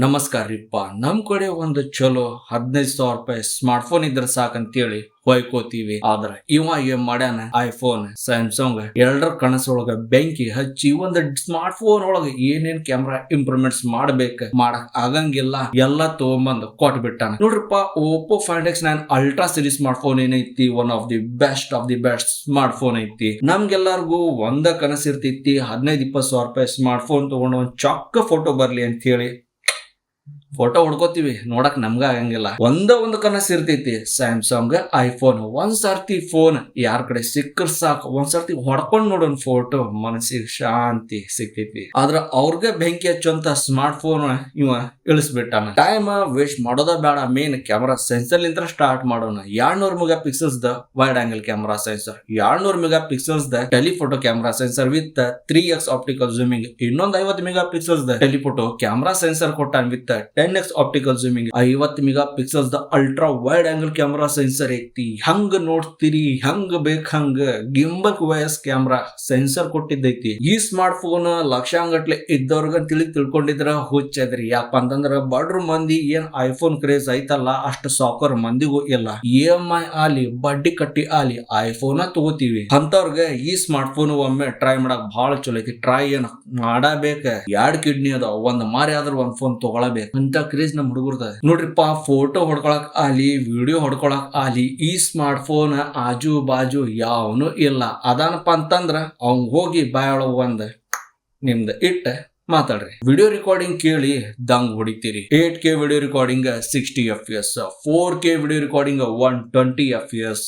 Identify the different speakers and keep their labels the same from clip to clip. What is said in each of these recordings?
Speaker 1: ನಮಸ್ಕಾರ ರೀಪ್ಪ. ನಮ್ ಕಡೆ ಒಂದು ಚಲೋ 15,000 ರೂಪಾಯಿ ಸ್ಮಾರ್ಟ್ ಫೋನ್ ಇದ್ರ ಸಾಕಂತೇಳಿ ಹೊಯ್ಕೋತೀವಿ. ಆದ್ರ ಇವ ಏನ್ ಮಾಡ್ಯಾನ, ಐಫೋನ್ ಸ್ಯಾಮ್ಸಂಗ್ ಎರಡರ ಕನಸೊಳಗ ಬೆಂಕಿ ಹಚ್ಚಿ ಒಂದು ಸ್ಮಾರ್ಟ್ ಫೋನ್ ಒಳಗ ಏನೇನ್ ಕ್ಯಾಮ್ರಾ ಇಂಪ್ರೂವ್ಮೆಂಟ್ಸ್ ಮಾಡಕ್ ಆಗಂಗಿಲ್ಲ ಎಲ್ಲಾ ತಗೊಂಬಂದ್ ಕೊಟ್ ಬಿಟ್ಟಾನ. ನೋಡ್ರಿಪ್ಪ, Oppo Find X9 ultra series smart phone ಏನೈತಿ, one of the best smart phone ಐತಿ. ನಮ್ಗೆಲ್ಲರಿಗೂ ಒಂದ ಕನಸು ಇರ್ತೈತಿ, 15-20,000 ರೂಪಾಯಿ ಸ್ಮಾರ್ಟ್ ಫೋನ್ ತಗೊಂಡು ಒಂದ್ ಚೊಕ್ಕ ಫೋಟೋ ಬರ್ಲಿ ಅಂತ ಹೇಳಿ ಫೋಟೋ ಹೊಡ್ಕೋತೀವಿ. ನೋಡಕ್ ನಮ್ಗ ಆಗಂಗಿಲ್ಲ. ಒಂದು ಕನಸು ಇರ್ತೈತಿ, ಸ್ಯಾಮ್ಸಂಗ್ ಐಫೋನ್. ಒಂದ್ ಸರ್ತಿ ಫೋನ್ ಯಾರ ಕಡೆ ಸಿಕ್ಕರ್ ಸಾಕು, ಒಂದ್ ಸರ್ತಿ ಹೊಡ್ಕೊಂಡ್ ನೋಡೋನ್ ಫೋಟೋ, ಮನಸ್ಸಿಗೆ ಶಾಂತಿ ಸಿಗ್ತೈತಿ. ಆದ್ರ ಅವ್ರಿಗೆ ಬೆಂಕಿ ಹಚ್ಚುವಂತ ಸ್ಮಾರ್ಟ್ ಫೋನ್ ಇವ ಇಳಿಸ್ಬಿಟ್ಟಾನ. ಟೈಮ್ ವೇಸ್ಟ್ ಮಾಡೋದ ಬೇಡ, ಮೇನ್ ಕ್ಯಾಮರಾ ಸೆನ್ಸರ್ ಲಿಂದ ಸ್ಟಾರ್ಟ್ ಮಾಡೋಣ. 200 ಮೆಗಾ ಪಿಕ್ಸಲ್ಸ್ ದ wide angle camera sensor, 200 mega pixels ದ telephoto camera sensor with 3x optical zooming, ಇನ್ನೊಂದು 50 ಮೆಗಾ ಪಿಕ್ಸಲ್ಸ್ ದ ಟೆಲಿಫೋಟೋ ಕ್ಯಾಮರಾ ಸೆನ್ಸರ್ ಕೊಟ್ಟಾನ with 10x optical zooming, 50 mega pixels ದ ultra wide angle camera sensor ಐತಿ. ಹಂಗ ನೋಡ್ತೀರಿ, ಹಂಗ ಬೇಕ್ ಹಂಗ ಗಿಂಬಲ್ ವಯಸ್ ಕ್ಯಾಮರಾ ಸೆನ್ಸರ್ ಕೊಟ್ಟಿದ್ದೈತಿ. ಈ ಸ್ಮಾರ್ಟ್ ಫೋನ್ ಲಕ್ಷಾಂಗಟ್ಲೆ ಇದ್ದವ್ರಗ ತಿಳ್ಕೊಂಡಿದ್ರ ಹುಚ್ಚದ್ರಿ. ಯಾಕಪ್ಪ ಅಂತಂದ್ರ ಬಡ್ರ ಮಂದಿ ಏನ್ ಐಫೋನ್ ಕ್ರೇಜ್ ಐತಲ್ಲ, ಅಷ್ಟು ಸಾಕರ್ ಮಂದಿಗೂ ಇಲ್ಲ. EMI ಆಲಿ ಬಡ್ಡಿ ಕಟ್ಟಿ ಆಲಿ ಐಫೋನ್ ತಗೋತೀವಿ. ಅಂತವ್ರಗ ಈ ಸ್ಮಾರ್ಟ್ ಫೋನ್ ಒಮ್ಮೆ ಟ್ರೈ ಮಾಡಕ್ ಬಹಳ ಚಲೋ ಐತಿ. ಟ್ರೈ ಏನ್ ಮಾಡಬೇಕ, 2 ಕಿಡ್ನಿ ಅದ, ಒಂದ್ ಮಾರಿ ಆದ್ರ ಒಂದ್ ಫೋನ್ ತಗೊಳಬೇಕು ಅಂತ ಕ್ರೇಜ್ ನಮ್ ಹುಡುಗರ್ದ. ನೋಡ್ರಿಪ್ಪ, ಫೋಟೋ ಹೊಡ್ಕೊಳಕ್ ಆಲಿ, ವಿಡಿಯೋ ಹೊಡ್ಕೊಳಕ್ ಆಲಿ, ಈ ಸ್ಮಾರ್ಟ್ ಫೋನ್ ಆಜು ಬಾಜು ಯಾವನು ಇಲ್ಲ. ಅದಾನಪ್ಪ ಅಂತಂದ್ರ ಅವ್ನ್ ಹೋಗಿ ಬಾಯೊಳಗ ಒಂದ್ ನಿಮ್ದ ಇಟ್ಟ ಮಾತಾಡ್ರಿ. ವಿಡಿಯೋ ರೆಕಾರ್ಡಿಂಗ್ ಕೇಳಿ ದಂಗ್ ಹೊಡಿತೀರಿ. 8K video recording 60 FPS, 4K video recording 120 FPS,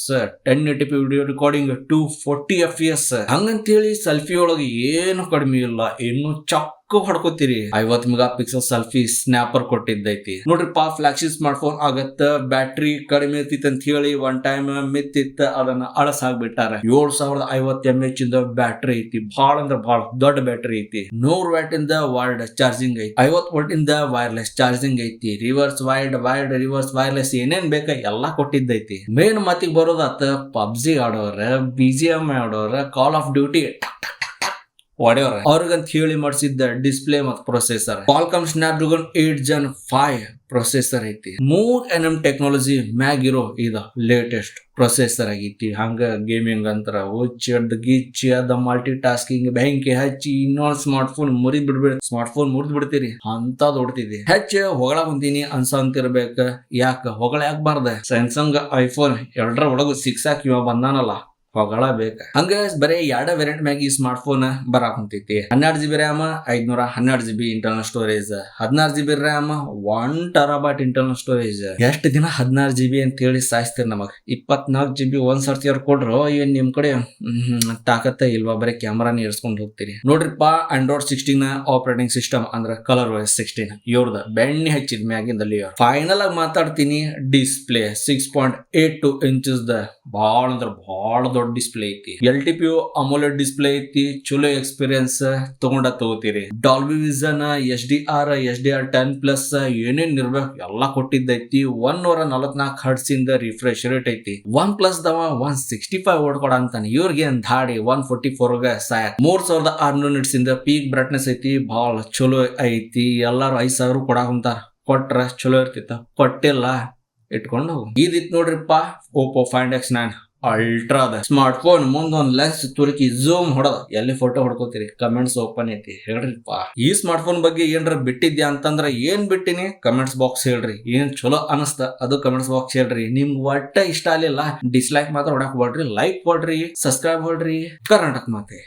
Speaker 1: 1080p video recording 240 FPS. ಹಂಗಂತೇಳಿ ಸೆಲ್ಫಿ ಒಳಗೆ ಏನು ಕಡಿಮೆ ಇಲ್ಲ, ಇನ್ನು ಚಕ್ ಹೊಡ್ಕೋತೀರಿ. 50 ಮೆಗಾ ಪಿಕ್ಸಲ್ ಸೆಲ್ಫಿ ಸ್ನ್ಯಾಪರ್ ಕೊಟ್ಟಿದ್ದೈತಿ. ನೋಡ್ರಿಪ್ಪ, ಫ್ಲಾಗ್ಶಿಪ್ ಸ್ಮಾರ್ಟ್ ಫೋನ್ ಆಗತ್ತ, ಬ್ಯಾಟ್ರಿ ಕಡಿಮೆ ಇರ್ತಿತ್ತು ಅಂತ ಹೇಳಿ ಒನ್ ಟೈಮ್ ಮಿತ್ತಿತ್ತ, ಅದನ್ನ ಅಳಸಾಗ್ಬಿಟ್ಟಾರ. 7050 mAh ಇಂದ ಬ್ಯಾಟ್ರಿ ಐತಿ. ಬಹಳ ಅಂದ್ರ ಬಹಳ ದೊಡ್ಡ ಬ್ಯಾಟ್ರಿ ಐತಿ. 100 ವ್ಯಾಟ್ ಇಂದ ವೈರ್ಡ್ ಚಾರ್ಜಿಂಗ್ ಐತಿ, 50 ವೋಲ್ಟ್ ಇಂದ ವೈರ್ಲೆಸ್ ಚಾರ್ಜಿಂಗ್ ಐತಿ. ರಿವರ್ಸ್ ವೈಡ್ ರಿವರ್ಸ್ ವೈರ್ಲೆಸ್ ಏನೇನ್ ಬೇಕ ಎಲ್ಲಾ ಕೊಟ್ಟಿದ್ದೈತಿ. ಮೇನ್ ಮತ್ತಿಗೆ ಬರೋದಾತ, ಪಬ್ಜಿ ಆಡೋರ, BGM ಆಡೋರ, ಕಾಲ್ ಆಫ್ ಡ್ಯೂಟಿ ಹೊಡೆಯವ್ರ ಅವ್ರಿಗಂತ ಹೇಳಿ ಮಾಡಿಸಿದ್ದ ಡಿಸ್ಪ್ಲೇ ಮತ್ತು processor Qualcomm Snapdragon 8 Gen 5 processor ಐತಿ. 3nm ಟೆಕ್ನಾಲಜಿ ಮ್ಯಾಗಿರೋ ಇದು ಲೇಟೆಸ್ಟ್ ಪ್ರೊಸೆಸರ್ ಆಗೈತಿ. ಹಂಗ ಗೇಮಿಂಗ್ ಅಂತರ ಹುಚ್ಚ ಗಿಚ್ಚಿ ಅದ ಮಲ್ಟಿ ಟಾಸ್ಕಿಂಗ್ ಬೆಂಕಿ ಹಚ್ಚಿ ಇನ್ನೊಂದ್ ಸ್ಮಾರ್ಟ್ ಫೋನ್ ಮುರಿದ್ ಬಿಡ್ತೀರಿ ಅಂತ ದೊಡ್ತಿದೆ. ಹೆಚ್ಚು ಹೊಗಳ ಹೊಂದಿನಿ ಅನ್ಸಂತಿರ್ಬೇಕ. ಯಾಕ ಹೊಗಳ ಯಾಕಬಾರ್ದ? ಸ್ಯಾಮ್ಸಂಗ್ ಐಫೋನ್ ಎರಡರ ಒಳಗು ಸಿಕ್ಸಾಕ್ ಇವ ಬಂದಾನಲ್ಲ, ಹೊಗಳ ಬೇಕ. ಹಂಗ ಬರೀ 2 ವೇರಿಯಂಟ್ ಮ್ಯಾಗ ಈ ಸ್ಮಾರ್ಟ್ ಫೋನ್ ಬರಾಕ್ ಕುಂತೈತಿ. 12GB RAM, 512GB internal storage, 16GB RAM, 1TB internal storage. ಎಷ್ಟು ದಿನ 16GB ಅಂತ ಹೇಳಿ ಸಾಯಿಸ್ತೀರಿ ನಮಗ್. 24GB ಒಂದ್ ಸರ್ತಿ ಅವ್ರು ಕೊಡ್ರು, ಏನ್ ನಿಮ್ ಕಡೆ ತಾಕತ್ತ ಇಲ್ವಾ? ಬರೀ ಕ್ಯಾಮ್ರಾನ ಇರ್ಸ್ಕೊಂಡ್ ಹೋಗ್ತೀರಿ. ನೋಡ್ರಿಪ್ಪ, Android 16 ಆಪರೇಟಿಂಗ್ ಸಿಸ್ಟಮ್ ಅಂದ್ರ ColorOS 16 ಇವ್ರದ ಬೆಣ್ಣೆ ಹಚ್ಚಿದ ಮ್ಯಾಗಿಂದ ಲೇಯರ್. ಫೈನಲ್ ಆಗಿ ಮಾತಾಡ್ತೀನಿ, ಡಿಸ್ಪ್ಲೇ 6.82 inches ದ ಬಹಳ ಅಂದ್ರ ಬಹಳ ದೊಡ್ಡ ಡಿಸ್ಪ್ಲೇ ಐತಿ. LTPO AMOLED ಡಿಸ್ಪ್ಲೇ ಐತಿ. ಚಲೋ ಎಕ್ಸ್ಪೀರಿಯನ್ಸ್ ತಗೋತೀರಿ. ಡಾಲ್ಬಿ ವಿಷನ್, HDR10+ ಏನೇನ್ ಇರ್ಬೇಕು ಎಲ್ಲ ಕೊಟ್ಟಿದ್ದೈತಿ. 144 Hz ಇಂದ ರಿಫ್ರೆಶ್ ರೇಟ್ ಐತಿ. OnePlus ದವ 165 ಓಡ್ಕೊಡ ಅಂತಾನೆ, ಇವ್ರಿಗೆ ಏನ್ ಧಾಡಿ 144 ಸಾಯಕ್. 3600 nits ಇಂದ ಪೀಕ್ ಬ್ರೈಟ್ನೆಸ್ ಐತಿ. ಬಹಳ ಚಲೋ ಐತಿ. ಎಲ್ಲಾರು 5,000 ಕೊಡಾಕ್ ಕುಂತಾರ. ಕೊಟ್ರ ಚಲೋ ಇರ್ತಿತ್ತ, ಕೊಟ್ಟಿಲ್ಲ ಇಟ್ಕೊಂಡು ಹೋಗು. ಇದಿತ್ ನೋಡ್ರಿಪ್ಪ, ಓಪೋ Find X9 ಅಲ್ಟ್ರಾದ ಸ್ಮಾರ್ಟ್ ಫೋನ್. ಮುಂದೊಂದ್ ಲೆನ್ಸ್ ತುರುಕಿ ಝೂಮ್ ಹೊಡದ ಎಲ್ಲಿ ಫೋಟೋ ಹೊಡ್ಕೋತೀರಿ. ಕಮೆಂಟ್ಸ್ ಓಪನ್ ಐತಿ, ಹೇಳ್ರಿಪ್ಪ. ಈ ಸ್ಮಾರ್ಟ್ ಫೋನ್ ಬಗ್ಗೆ ಏನ್ರ ಬಿಟ್ಟಿದ್ಯಾ ಅಂತಂದ್ರ ಏನ್ ಬಿಟ್ಟಿನಿ ಕಮೆಂಟ್ಸ್ ಬಾಕ್ಸ್ ಹೇಳ್ರಿ. ಏನ್ ಚಲೋ ಅನಸ್ತ ಅದು ಕಮೆಂಟ್ಸ್ ಬಾಕ್ಸ್ ಹೇಳ್ರಿ. ನಿಮ್ಗೆ ಒಟ್ಟ ಇಷ್ಟ ಆಗಲಿಲ್ಲ ಡಿಸ್ಲೈಕ್ ಮಾತ್ರ ಹೊಡಕ್ ಹೋಗ್ರಿ, ಲೈಕ್ ಕೊಡ್ರಿ, ಸಬ್ಸ್ಕ್ರೈಬ್ ಹೊಡ್ರಿ. ಕರ್ನಾಟಕ ಮಾತೆ.